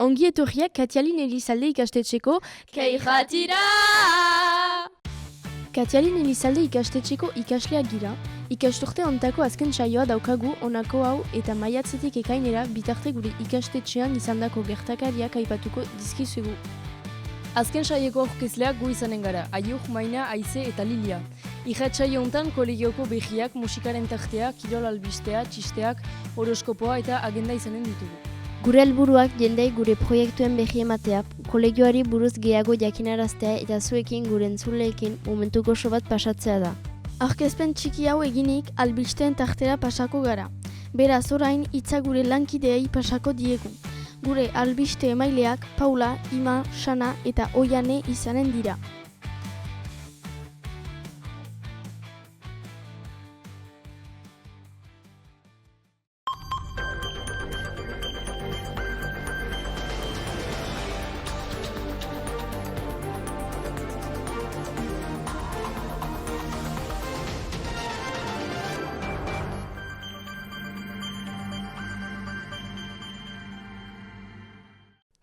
Ongi etorriak Katialin Elizalde ikastetxeko Keijatira! Katialin Elizalde ikastetxeko ikasleak gira, ikasturte ontako azken saioa daukagu honako hau eta maiatzetik ekainera bitarte gure ikastetxean izandako gertakariak aipatuko dizkizugu. Azken saieko aurkezleak gu izanen gara, Aiur, Maina, Aize eta Lilia. Irratsaio hontan kolegioko behiak, musikaren tartea, kirol albistea, txisteak, horoskopoa eta agenda izanen ditugu. Gure helburuak jendei gure proiektuen berri ematea, kolegioari buruz gehiago jakinaraztea eta zuekin gure entzuleekin momentu gozo bat pasatzea da. Aurkezpen txiki hau eginik albisteen tartera pasako gara. Beraz orain hitza gure lankideei pasako diegu. Gure albiste emaileak Paula, Ima, Sana eta Oiane izanen dira.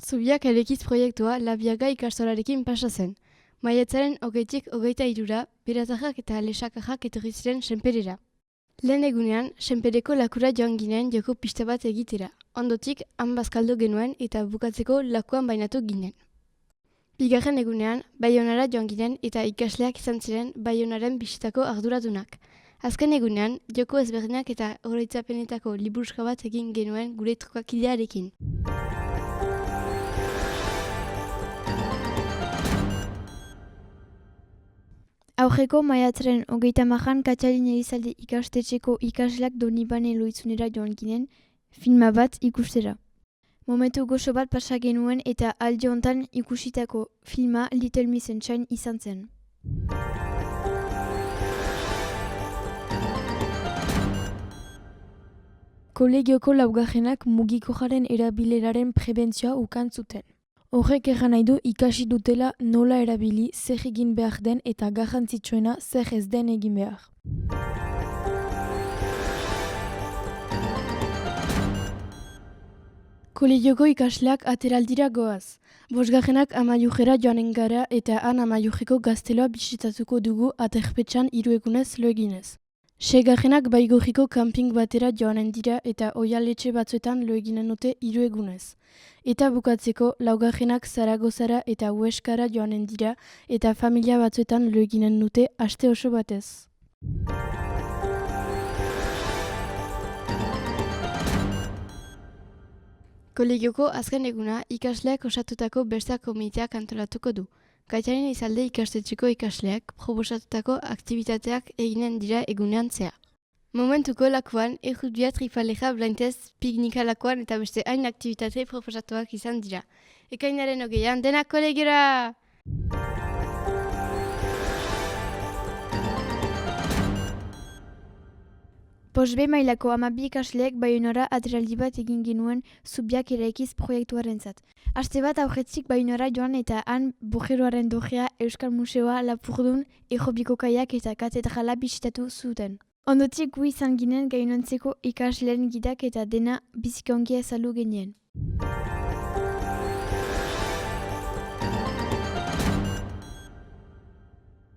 Zubiak Erekiz proiektua Labiaga ikastolarekin pasa zen. Maiatzaren 20tik 23ra, beratajak eta lesakajak etorri ziren Senperera. Lehen egunean, Senpereko lakura joan ginen joko pista bat egitera. Ondotik, han bazkaldu genuen eta bukatzeko lakuan bainatu ginen. Bigarren egunean, Baionara joan ginen eta ikasleak izan ziren Baionaren bisitako arduradunak. Azken egunean, joko ezberdinak eta oroitzapenetako liburuska bat egin genuen gure trukakidearekin. Aurreko maiatzaren 30an Katialin Elizalde ikastetxeko ikasleak Donibane Loizunera joan ginen filma bat ikustera. Momentu gozo bat pasa genuen eta aldi hontan ikusitako filma Little Miss Sunshine izan zen. Kolegioko laugarrenak mugikojaren erabileraren prebentzioa ukan zuten. Horrek egan nahi du ikasi dutela nola erabili, zer egin behar den eta garrantzitsuena zer ez den egin behar. Kolegioko ikasleak ateraldira goaz. Bosgarrenak Amaiurrera joanen gara eta han Amaiurreko gazteloa bisitatuko dugu aterpetxan 3 egunez lo eginez. Seigarrenak Baigorriko camping batera joanen dira eta oihaletxe batzuetan lo eginen dute 3 egunez. Eta bukatzeko, laugarrenak Zaragozara eta Hueskara joanen dira eta familia batzuetan lo eginen dute aste oso batez. Kolegioko azken eguna ikasleak osatutako besteak komiteak antolatuko du. Katialin Elizalde ikastetxeko ikasleak proposatutako aktibitateak eginen dira egunean zehar. Momentuko lakuan, errutbia tripaleja blindez piknika lakuan eta beste hain aktibitate proposatuak izan dira. Ekainaren 20an denak kolegiora! Posbe mailako 12 ikasleek Baionara ateraldi bat egin genuen Zubiak Eraikiz proiektuarentzat. Aste bat aurretik Baionara joan eta han Bujeroaren Dojea, Euskal Museoa, Lapurdun, Errobiko kaiak eta katedrala bisitatu zuten. Ondotik gu izan ginen gainontzeko ikasleen gidak eta dena biziki ongi azaldu genien.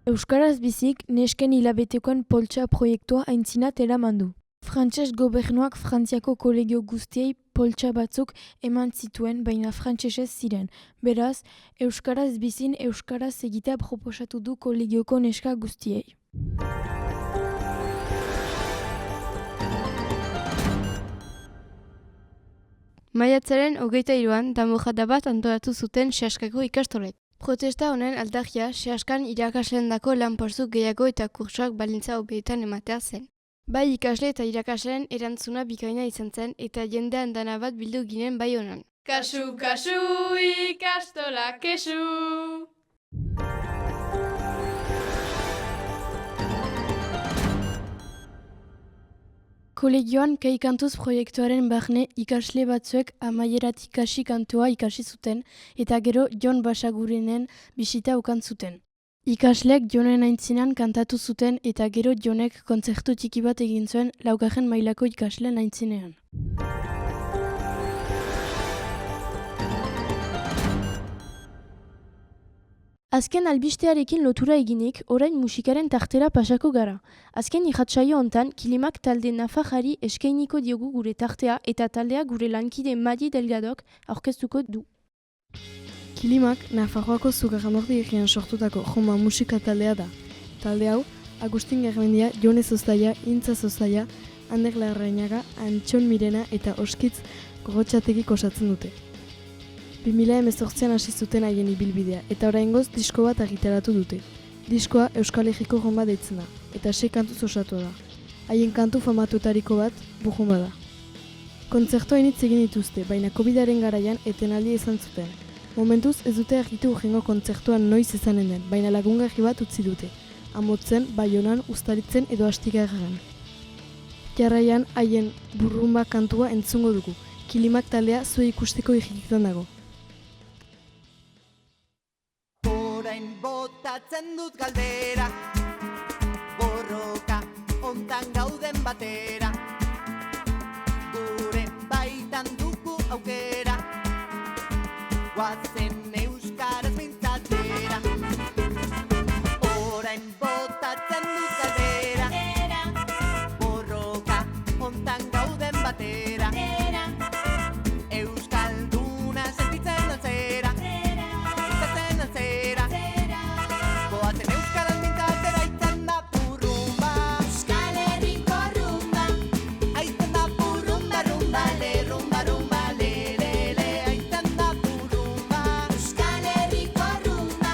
Euskaraz bizik nesken hilabetekoen poltsa proiektua aintzinat eramandu. Frantses gobernuak Frantziako kolegio guztiei poltsa batzuk eman zituen, baina frantsesez ziren. Beraz, Euskaraz bizin Euskaraz egitea proposatu du kolegioko neska guztiei. Maiatzaren 23an danborrada bat antolatu zuten Seaskako ikastolek. Protesta honen aldarria Seaskan irakasleendako lanpostu gehiago eta kurtsoak baldintza hobeetan ematea zen. Bai ikasle eta irakasleen erantzuna bikaina izan zen eta jende andana bat bildu ginen bai honan. Kasu, kasu, ikastola, kesu! Kolegioan Kaikantuz proiektuaren barne ikasle batzuek amaieratik kasi kantua ikasi zuten eta gero Jon Basagurenen bisita ukan zuten. Ikasleek Jonen aintzinan kantatu zuten eta gero Jonek kontzertu txiki bat egin zuen 4. mailako ikasleen aintzinean. Azken albistearekin lotura eginik, orain musikaren tartera pasako gara. Azken irratsaio hontan, Kilimak talde Nafarrari eskainiko diogu gure tartea eta taldea gure lankide Madi Delgadok aurkeztuko du. Kilimak Nafarroako Zugarramordi herrian sortutako joma musika taldea da. Talde hau, Agustin Garmendia, Jone Zozaia, Intza Zozaia, Ander Larrainaga, Antxon Mirena eta Oskitz Gorrotxategik osatzen dute. 2018an hasi zuten haien ibilbidea eta oraingoz disko bat argitaratu dute. Diskoa Euskal Herriko Rumba deitzen da eta 6 kantuz osatua da. Haien kantu famatuetariko bat Burrumba da. Kontzertua initz egin dituzte, baina Covidaren garaian etenaldia izan zuten. Momentuz ez dute argitu urrengo kontzertuan noiz izanen den, baina lagungarri bat utzi dute. Amotzen, Baionan, Uztaritzen edo Astigarragan. Jarraian haien Burrumba kantua entzungo dugu. Kilimak taldea zue ikusteko irrikitan dago. Orain botatzen dut galdera, borroka ontan gauden batera, gure baitan dugu aukera, guazen euskaraz mintzatera. Orain botatzen dut galdera, borroka ontan gauden batera, euskalduna sentitzen altzera, sentitzen altzera, goazen euskaraz mintzatera, aitzen da burrumba, Euskal Herriko rumba, aitzen da burrumba, rumba, le, rumba, rumba, le, aitzen da burrumba, Euskal Herriko rumba,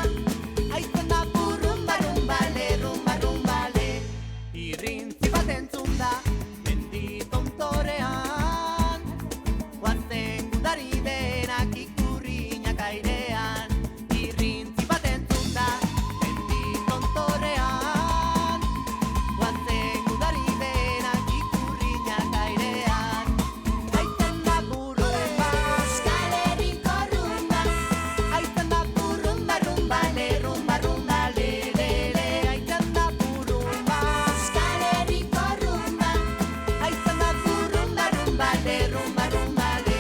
aitzen da burrumba, rumba, le, rumba, rumba, le, irrintzi bat entzun da, mendi tontorean, guazen gudari denak ikurriñak airean, irrintzi bat entzun da, mendi tontorean, guazen gudari denak ikurriñak airean, aitzen da burrumba, Euskal Herriko rumba, aitzen da burrumba, rumba, le, rumba, rumba, le, aitzen da burrumba, Euskal Herriko rumba, aitzen da burrumba, rumba, le, rumba, rumba, le,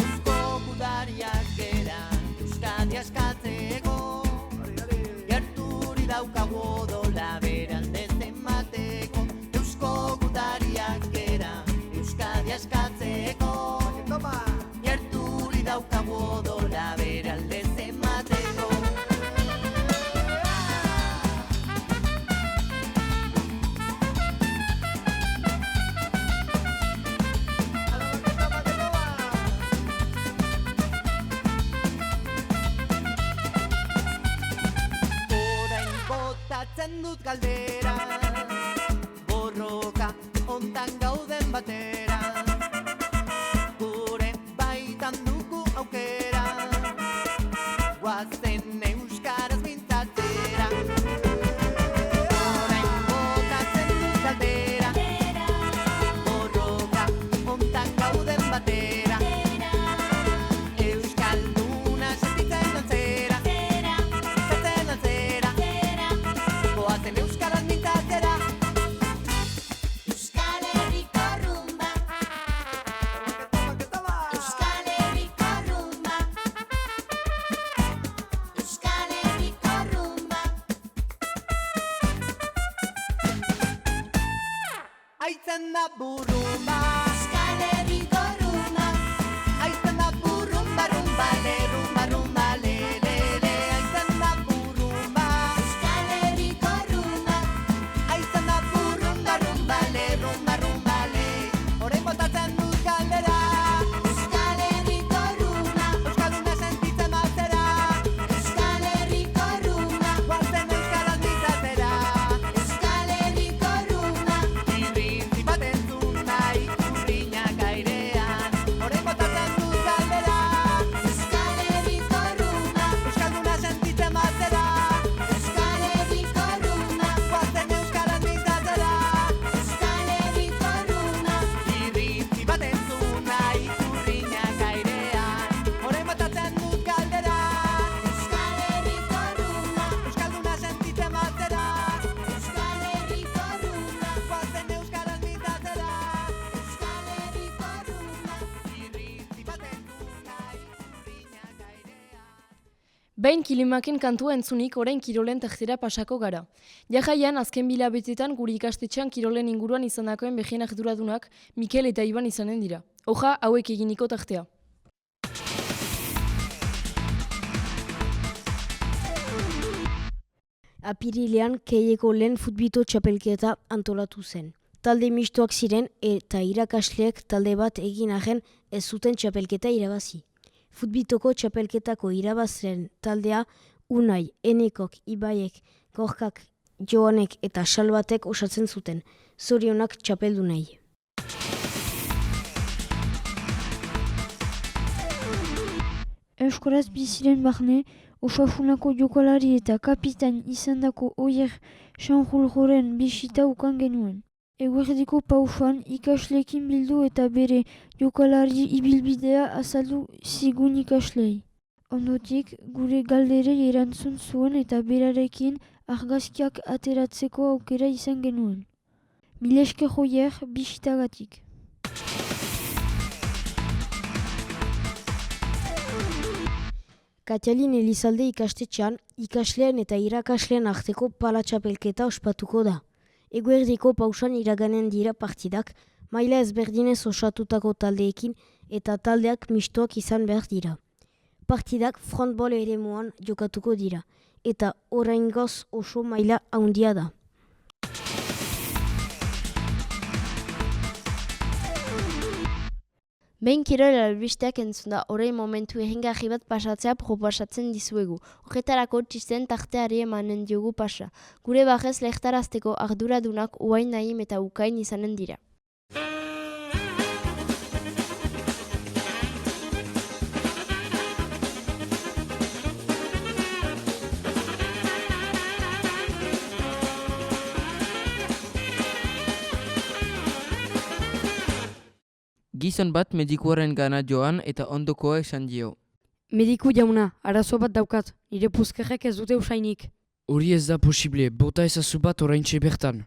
Eusko gudariak gera, Euskadi askatzeko, gerturi daukagu odola beralde zenbateko, Eusko gudariak gera, Euskadi askatzeko, gerturi daukagu odola beralde zenbateko. Orain botatzen dut galdera, borroka ontan gauden batera, gure baitan dugu aukera, guazen euskaraz mintzatzera. Orain botatzen dut galdera, borroka ontan gauden batera, euskalduna sentitzen altzera, sentitzen altzera, goazen euskaraz mintzatzera. Euskal Herriko rumba, Euskal Herriko rumba, Euskal Herriko rumba, aitzen da burrumba, Euskal Herriko rumba, aitzen da burrumba, rumba, le, rumba, rumba, le, aitzen da burrumba, Euskal Herriko rumba, aitzen da burrumba, rumba, le, rumba, rumba, le, orain botatzen dut galdera, Euskal Herriko rumba, euskalduna sentitzen altzera, Euskal Herriko rumba, guazen euskaraz mintzatzera, Euskal Herriko rumba, irrintzi bat entzun da ikurriñak airean, orain botatzen dut galdera, Euskal Bain Kilimaken kantua entzunik orain kirolen tartera pasako gara. Jajaian azken bilabetetan guri ikastetxean kirolen inguruan izandakoen begien arduradunak Mikel eta Iban izanen dira. Hoja hauek eginiko tartea. Apirilean Keieko lehen futbito txapelketa antolatu zen. Talde mistoak ziren eta irakasleek talde bat egin arren ez zuten txapelketa irabazi. Futbitoko txapelketako irabazren taldea Unai, Enekok, Ibaiek, Gorkak, Joanek eta Salbatek osatzen zuten. Zorionak txapeldu nahi. Euskaraz biziren barne, Osasunako jokalari eta kapitain izandako Oier Sanjoljoren bisita ukan genuen. Eguerdiko pausoan ikasleekin bildu eta bere jokalari ibilbidea azaldu zigun ikaslei. Ondotik, gure galderei erantzun zuen eta berarekin argazkiak ateratzeko aukera izan genuen. Mileske Oier bisitagatik. Katalin Elizalde ikastetxean, ikasleen eta irakasleen arteko palatxapelketa ospatuko da. Eguerdiko pausan iraganen dira partidak, maila ezberdinez osatutako taldeekin eta taldeak mistoak izan behar dira. Partidak frontball eremuan jokatuko dira, eta oraingoz oso maila handia da. Behin kirol albisteak entzunda orain momentu ehengarri bat pasatzea proposatzen dizuegu. Horretarako txisten tarteari emanen diogu pasa. Gure barrez lehtarazteko arduradunak Uain, Naim eta Ukain izanen dira. Gizon bat medikuaren gana joan eta ondokoa esan dio. Mediku jauna, arazo bat daukat, nire puzkerrek ez dute usainik. Hori ez da posible, bota ezazu bat oraintxe bertan.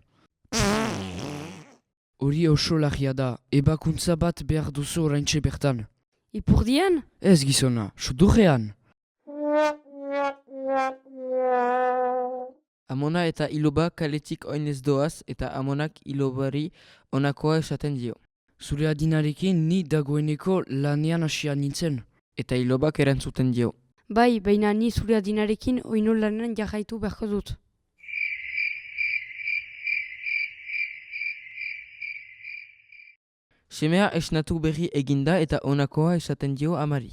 Hori oso lagia da, ebakuntza bat behar duzu oraintxe bertan. Ipurdian? Ez gizona, sudurrean. Amona eta iloba kaletik oinez doaz eta amonak ilobari onakoa esaten dio. Zure adinarekin ni dagoeneko lanean hasia nintzen. Eta ilobak erantzuten dio. Bai, baina ni zure adinarekin oino lanen jarraitu beharko dut. Semea esnatu berri eginda eta onakoa esaten dio amari.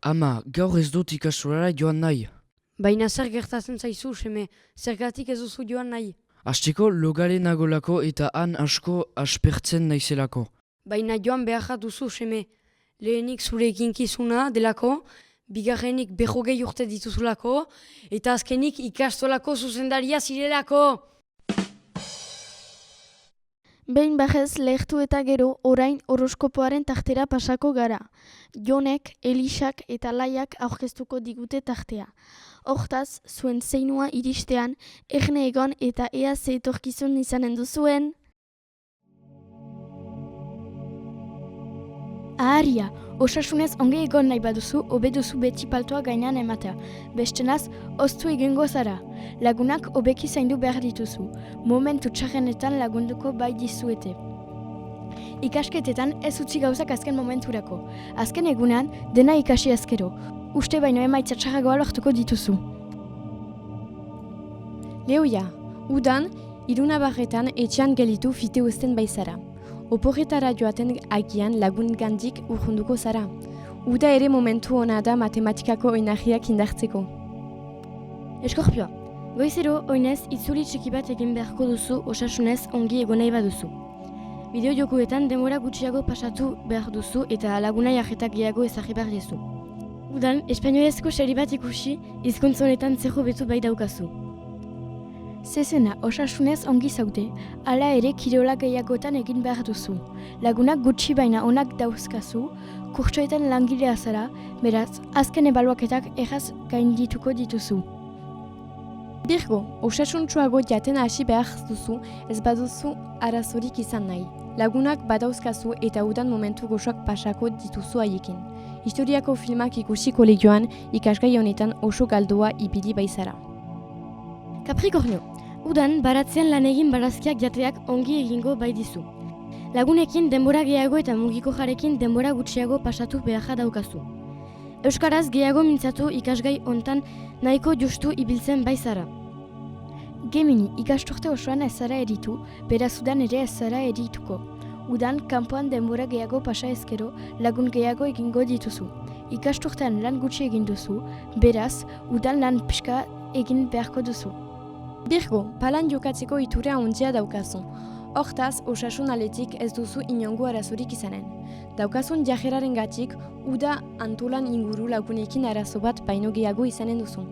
Ama, gaur ez dut ikastolara joan nahi. Baina zer gertatzen zaizu, seme, zergatik ez duzu joan nahi. Hasteko logare nagolako eta han asko aspertzen naizelako. Baina joan behar duzu, seme, lehenik zure eginkizuna delako, bigarrenik 20 urte dituzulako, eta azkenik ikastolako zuzendaria zirelako. Behin bajez lehtu eta gero orain horoskopoaren tartera pasako gara. Jonek, Elisak eta Laiak aurkeztuko digute tartea. Hortaz, zuen zeinua iristean, erne egon eta ea ze etorkizun izanen duzuen. Aharia, osasunez onge egon nahi baduzu, hobe duzu beti paltoa gainean ematea. Bestenaz, oztu egingo zara. Lagunak hobeki zaindu behar dituzu. Momentu txarrenetan lagunduko bai dizuete. Ikasketetan ez utzi gauzak azken momenturako. Azken egunean, dena ikasi azkero. Uste baino emaitza txarragoa lortuko dituzu. Lehoia, udan, Irunabarretan etxean gelitu fite uzten baizara. Oporretara joaten agian lagun gandik urrunduko zara. Uda ere momentu ona da matematikako oinarriak indartzeko. Eskorpioa, goizero oinez itzuli txiki bat egin beharko duzu osasunez ongi egon nahi baduzu. Bideo jokuetan denbora gutxiago pasatu behar duzu eta lagunai arretak gehiago ezagri behar diezu. Udan, espainoezko seri bat ikusi, hizkuntza honetan zer hobetu bai daukazu. Zezena osasunez ongi zaude, hala ere kirola gehiagotan egin behar duzu. Lagunak gutxi baina onak dauzkazu, kurtsoetan langilea zara, beraz, azken ebaluaketak erraz gaindituko dituzu. Birgo, osasuntsuago jaten hasi behar duzu, ez baduzu arazorik izan nahi. Lagunak badauzkazu eta udan momentu goxoak pasako dituzu haiekin. Historiako filmak ikusi kolegioan ikasgai honetan oso galdua ibili baizara. Capricornio, udan baratzean lan egin barazkiak jateak ongi egingo bai dizu. Lagunekin denbora gehiago eta mugiko jarekin denbora gutxiago pasatu beharra daukazu. Euskaraz gehiago mintzatu ikasgai hontan nahiko justu ibiltzen baizara. Gemini, ikasturte osoan ez zara eritu, beraz udan ere ez zara erituko. Udan, kanpoan denbora gehiago pasa ezkero, lagun gehiago egingo dituzu. Ikasturtean lan gutxi egin duzu, beraz, udan lan pixka egin beharko duzu. Birgo, palan jokatzeko itura ondia daukazu. Hortaz, osasun aletik ez duzu inongo arazorik izanen. Daukazun jajeraren gatik, uda antolan inguru lagunekin arazo bat baino gehiago izanen duzu.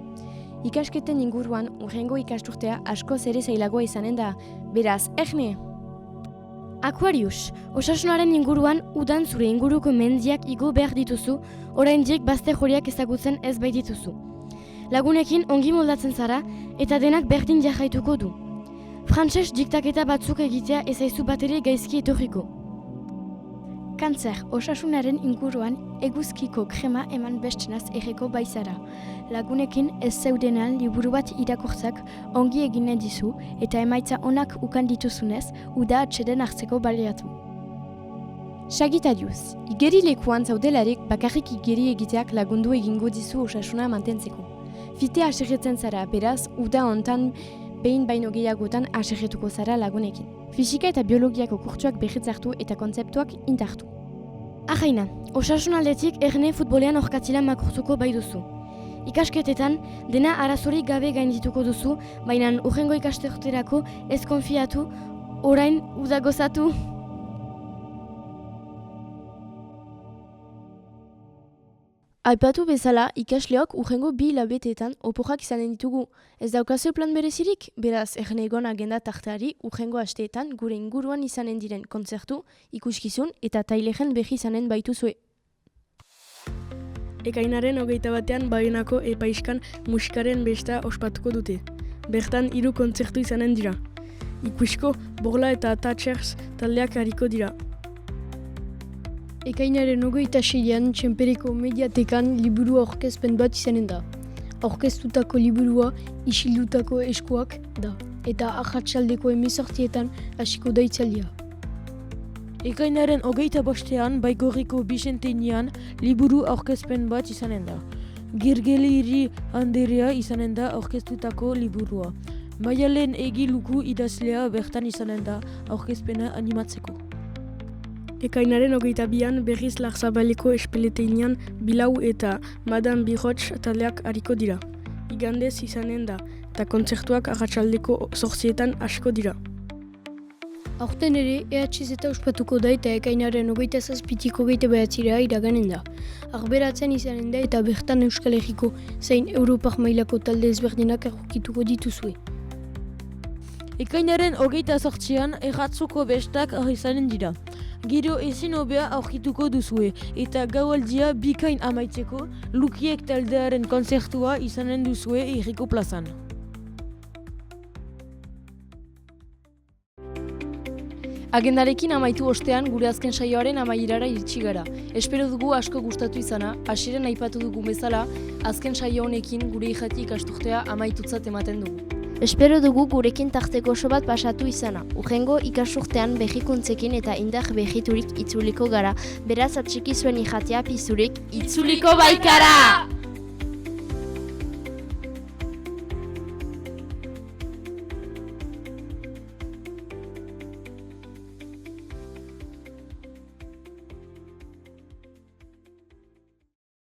Ikasketen inguruan, urrengo ikasturtea askoz ere zailagoa izanen da, beraz, erne! Aquarius, osasunaren inguruan udan zure inguruko mendiak igo behar dituzu, oraindik bazter horiak ezagutzen ez baitituzu. Lagunekin ongi moldatzen zara eta denak berdin jarraituko du. Frantses diktaketa batzuk egitea ezaizu batere gaizki etorriko. Kantzer, osasunaren inguruan eguzkiko krema eman bestenaz erreko baizara. Lagunekin ez zeudenan liburu bat irakurtzak ongi eginen dizu eta emaitza onak ukan dituzunez, uda atxeden hartzeko baliatu. Sagitarius, igeri lekuan zaudelarik bakarrik igeri egiteak lagundu egingo dizu osasuna mantentzeko. Fite aserretzen zara, beraz, uda hontan behin baino gehiagotan aserretuko zara lagunekin. Fisika eta biologiako kurtsuak behitzartu eta kontzeptuak intartu. Ahaina, osasun aldetik erne futbolean orkatzila makurtuko bai duzu. Ikasketetan, dena arazorik gabe gaindituko duzu, baina urrengo ikasturterako ez konfiatu, orain uda gozatu. Aipatu bezala, ikasleok urrengo 2 hilabeteetan oporrak izanen ditugu. Ez daukazu plan berezirik? Beraz, ernegon agenda tarteari urrengo asteetan gure inguruan izanen diren kontzertu, ikuskizun eta tailegen behi izanen baituzue. Ekainaren 21ean Baionako epaiskan musikaren besta ospatuko dute. Bertan 3 kontzertu izanen dira. Ikusko, Borla eta Thatchers taldeak hariko dira. Ekainaren 26ean Txenpereko mediatekan liburu aurkezpen bat izanen da. Aurkeztutako liburua isildutako eskuak da, eta arratsaldeko 18etan hasiko da itzaldia. Ekainaren 25ean Baigorriko Bicenteinian liburu aurkezpen bat izanen da. Girgeliri Anderea izanen da aurkeztutako liburua. Maialen Egiluku idazlea bertan izanen da aurkezpena animatzeko. Ekainaren 22ean berriz Larzabaleko Espeleteinean Bilau eta Madame Bihots taldeak hariko dira. Igandez izanen da, eta kontzertuak arratsaldeko 8etan hasiko dira. Aurten ere, EHZ eta ospatuko da eta ekainaren 27-tik 29 iraganen da. Arberatzen izanen da eta bertan Euskal Herriko zein Europar mailako talde ezberdinak aurkituko dituzue. Ekainaren 28ean erratzuko bestak izanen dira. Giro ezin hobea aurkituko duzue eta gaualdia bikain amaitzeko Lukiek taldearen konzertua izanen duzue herriko plazan. Agendarekin amaitu ostean gure azken saioaren amaierara iritsi gara. Espero dugu asko gustatu izana, hasieran aipatu dugu bezala, azken saio honekin gure irrati ikasturtea amaitutzat ematen dugu. Espero dugu gurekin tarteko oso bat pasatu izana. Urrengo ikasturtean berrikuntzekin eta indar berriturik itzuliko gara. Beraz atxiki zuen irratia pizurik itzuliko baikara!